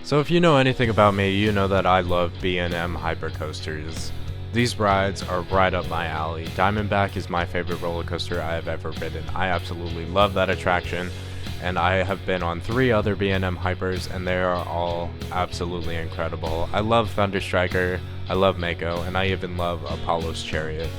So if you know anything about me, you know that I love B&M Hyper coasters. These rides are right up my alley. Diamondback is my favorite roller coaster I have ever ridden. I absolutely love that attraction, and I have been on 3 other B&M Hypers, and they are all absolutely incredible. I love Thunder Striker, I love Mako, and I even love Apollo's Chariot.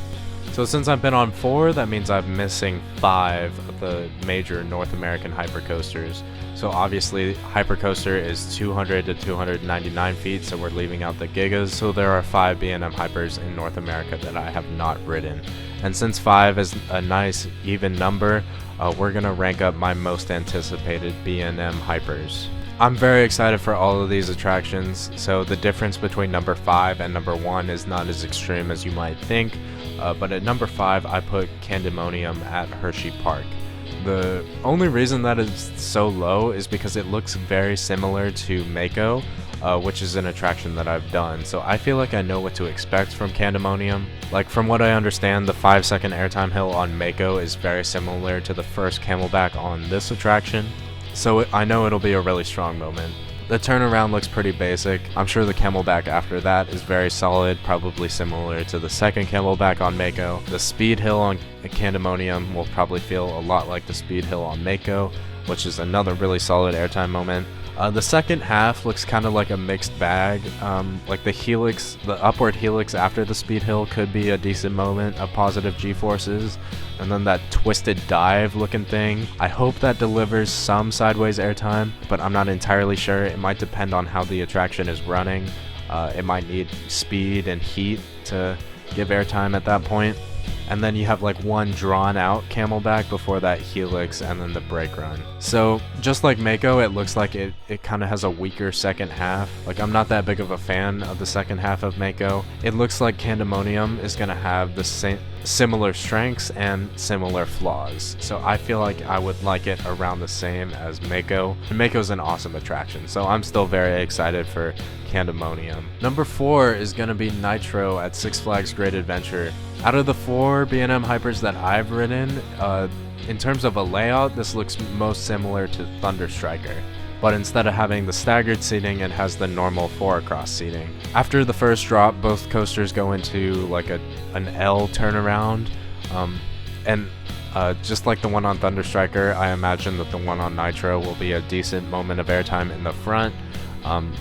So since I've been on 4, that means I'm missing 5 of the major North American hypercoasters. So obviously Hypercoaster is 200 to 299 feet, so we're leaving out the Gigas. So there are 5 B&M Hypers in North America that I have not ridden. And since 5 is a nice even number, we're gonna rank up my most anticipated B&M Hypers. I'm very excited for all of these attractions, so the difference between number 5 and number 1 is not as extreme as you might think, but at number 5 I put Candemonium at Hershey Park. The only reason that is so low is because it looks very similar to Mako, which is an attraction that I've done, so I feel like I know what to expect from Candemonium. Like, from what I understand, the 5-second airtime hill on Mako is very similar to the first Camelback on this attraction, so I know it'll be a really strong moment. The turnaround looks pretty basic. I'm sure the Camelback after that is very solid, probably similar to the second Camelback on Mako. The speed hill on Candemonium will probably feel a lot like the speed hill on Mako, which is another really solid airtime moment. The second half looks kind of like a mixed bag. Like the helix, the upward helix after the speed hill could be a decent moment of positive G-forces. And then that twisted dive looking thing, I hope that delivers some sideways airtime, but I'm not entirely sure. It might depend on how the attraction is running. It might need speed and heat to give airtime at that point. And then you have like one drawn out Camelback before that helix and then the brake run. So just like Mako, it looks like it kind of has a weaker second half. Like, I'm not that big of a fan of the second half of Mako. It looks like Candemonium is going to have the similar strengths and similar flaws. So I feel like I would like it around the same as Mako. And Mako's an awesome attraction, so I'm still very excited for Candemonium. Number 4 is going to be Nitro at Six Flags Great Adventure. Out of the 4 B&M Hypers that I've ridden, in terms of a layout, this looks most similar to Thunder Striker. But instead of having the staggered seating, it has the normal 4-across seating. After the first drop, both coasters go into like an L turnaround, and just like the one on Thunder Striker, I imagine that the one on Nitro will be a decent moment of airtime in the front.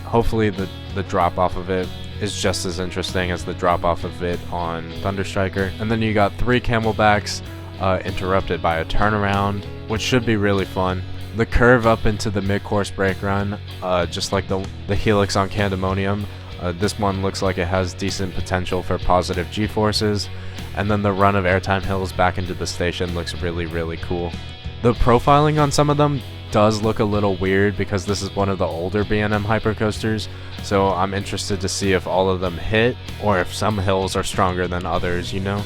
Hopefully the drop off of it is just as interesting as the drop off of it on Thunder Striker. And then you got 3 Camelbacks interrupted by a turnaround, which should be really fun. The curve up into the mid-course brake run, just like the helix on Candemonium, this one looks like it has decent potential for positive G-forces. And then the run of airtime hills back into the station looks really, really cool. The profiling on some of them does look a little weird because this is one of the older B&M Hypercoasters, so I'm interested to see if all of them hit or if some hills are stronger than others, you know?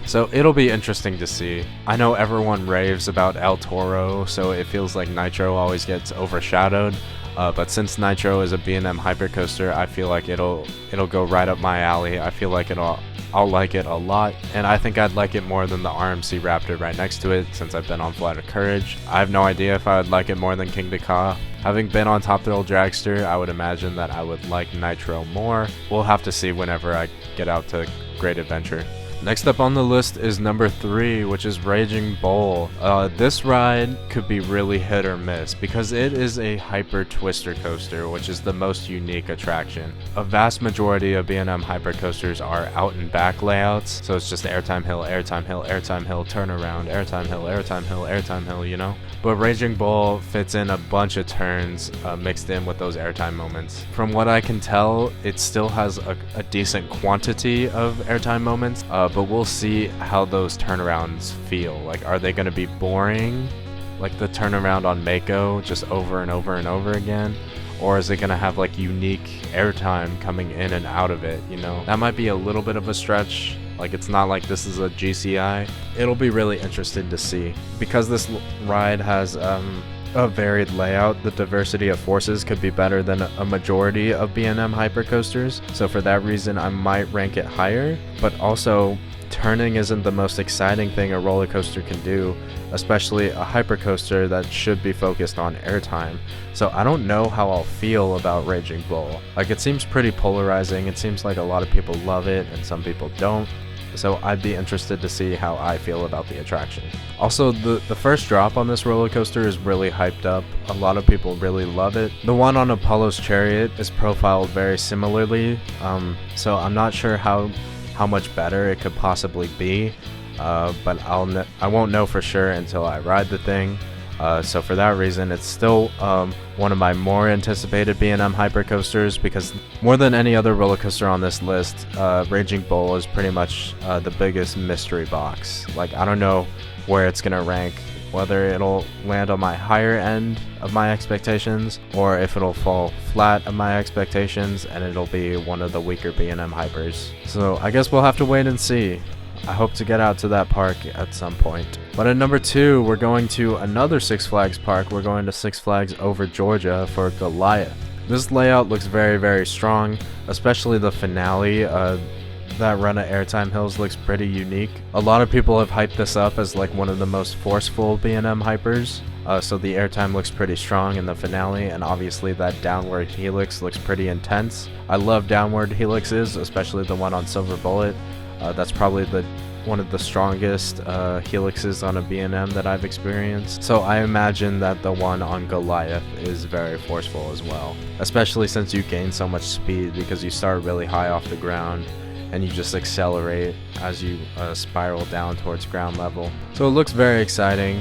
So it'll be interesting to see. I know everyone raves about El Toro, so it feels like Nitro always gets overshadowed, but since Nitro is a B&M Hypercoaster, I feel like it'll go right up my alley. I feel like I'll like it a lot, and I think I'd like it more than the RMC Raptor right next to it since I've been on Flight of Courage. I have no idea if I would like it more than King Ka. Having been on Top Thrill Dragster, I would imagine that I would like Nitro more. We'll have to see whenever I get out to Great Adventure. Next up on the list is number 3, which is Raging Bull. This ride could be really hit or miss because it is a hyper twister coaster, which is the most unique attraction. A vast majority of B&M hyper coasters are out and back layouts, so it's just airtime hill, airtime hill, airtime hill, turnaround, airtime hill, airtime hill, airtime hill, you know? But Raging Bull fits in a bunch of turns mixed in with those airtime moments. From what I can tell, it still has a decent quantity of airtime moments, but we'll see how those turnarounds feel. Like, are they going to be boring, like the turnaround on Mako, just over and over and over again? Or is it going to have like unique airtime coming in and out of it, you know? That might be a little bit of a stretch. Like, it's not like this is a GCI. It'll be really interesting to see. Because this ride has a varied layout, the diversity of forces could be better than a majority of B&M hypercoasters. So for that reason, I might rank it higher. But also, turning isn't the most exciting thing a roller coaster can do, especially a hypercoaster that should be focused on airtime. So I don't know how I'll feel about Raging Bull. Like, it seems pretty polarizing. It seems like a lot of people love it and some people don't. So I'd be interested to see how I feel about the attraction. Also, the first drop on this roller coaster is really hyped up. A lot of people really love it. The one on Apollo's Chariot is profiled very similarly, so I'm not sure how much better it could possibly be, but I won't know for sure until I ride the thing. So for that reason, it's still one of my more anticipated B&M Hyper coasters, because more than any other roller coaster on this list, Raging Bull is pretty much the biggest mystery box. Like, I don't know where it's gonna rank, whether it'll land on my higher end of my expectations or if it'll fall flat of my expectations and it'll be one of the weaker B&M Hypers. So I guess we'll have to wait and see. I hope to get out to that park at some point. But at number 2, we're going to another Six Flags park. We're going to Six Flags Over Georgia for Goliath. This layout looks very, very strong, especially the finale. That run at Airtime Hills looks pretty unique. A lot of people have hyped this up as like one of the most forceful B&M Hypers. So the airtime looks pretty strong in the finale, and obviously that downward helix looks pretty intense. I love downward helixes, especially the one on Silver Bullet. That's probably one of the strongest helixes on a B&M that I've experienced. So I imagine that the one on Goliath is very forceful as well, especially since you gain so much speed because you start really high off the ground and you just accelerate as you spiral down towards ground level. So it looks very exciting.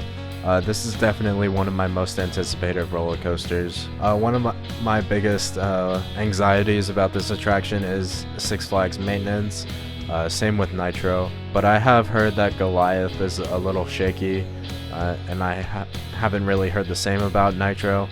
This is definitely one of my most anticipated roller coasters. One of my biggest anxieties about this attraction is Six Flags maintenance. Same with Nitro, but I have heard that Goliath is a little shaky, and I haven't really heard the same about Nitro,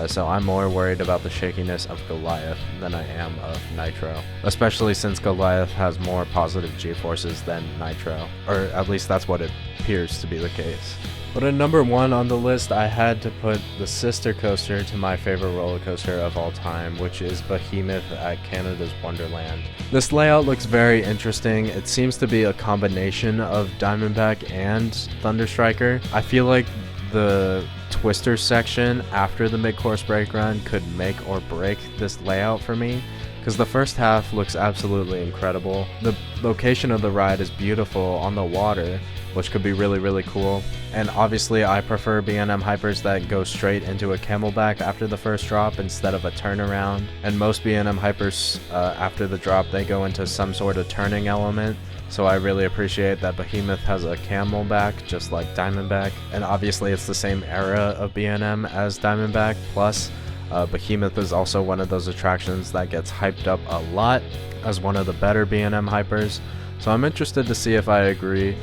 so I'm more worried about the shakiness of Goliath than I am of Nitro, especially since Goliath has more positive G-forces than Nitro, or at least that's what it appears to be the case. But at number 1 on the list, I had to put the sister coaster to my favorite roller coaster of all time, which is Behemoth at Canada's Wonderland. This layout looks very interesting. It seems to be a combination of Diamondback and Thunderstriker. I feel like the Twister section after the mid-course brake run could make or break this layout for me, because the first half looks absolutely incredible. The location of the ride is beautiful on the water, which could be really, really cool. And obviously I prefer B&M Hypers that go straight into a camelback after the first drop instead of a turnaround. And most B&M Hypers after the drop, they go into some sort of turning element. So I really appreciate that Behemoth has a camelback just like Diamondback. And obviously it's the same era of B&M as Diamondback, plus Behemoth is also one of those attractions that gets hyped up a lot as one of the better B&M Hypers. So I'm interested to see if I agree.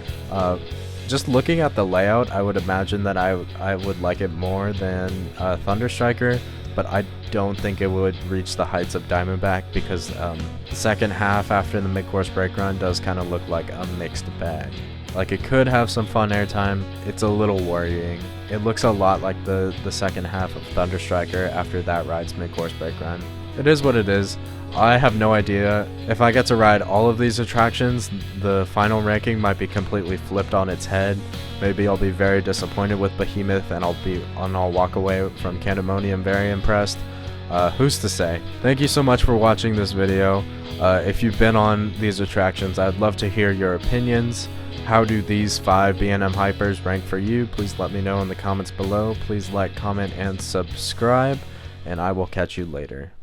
Just looking at the layout, I would imagine that I would like it more than Thunderstriker, but I don't think it would reach the heights of Diamondback, because the second half after the mid-course brake run does kind of look like a mixed bag. Like, it could have some fun airtime. It's a little worrying. It looks a lot like the second half of Thunderstriker after that ride's mid-course brake run. It is what it is. I have no idea. If I get to ride all of these attractions, the final ranking might be completely flipped on its head. Maybe I'll be very disappointed with Behemoth and I'll walk away from Candemonium very impressed. Who's to say? Thank you so much for watching this video. If you've been on these attractions, I'd love to hear your opinions. How do these 5 B&M Hypers rank for you? Please let me know in the comments below. Please like, comment, and subscribe, and I will catch you later.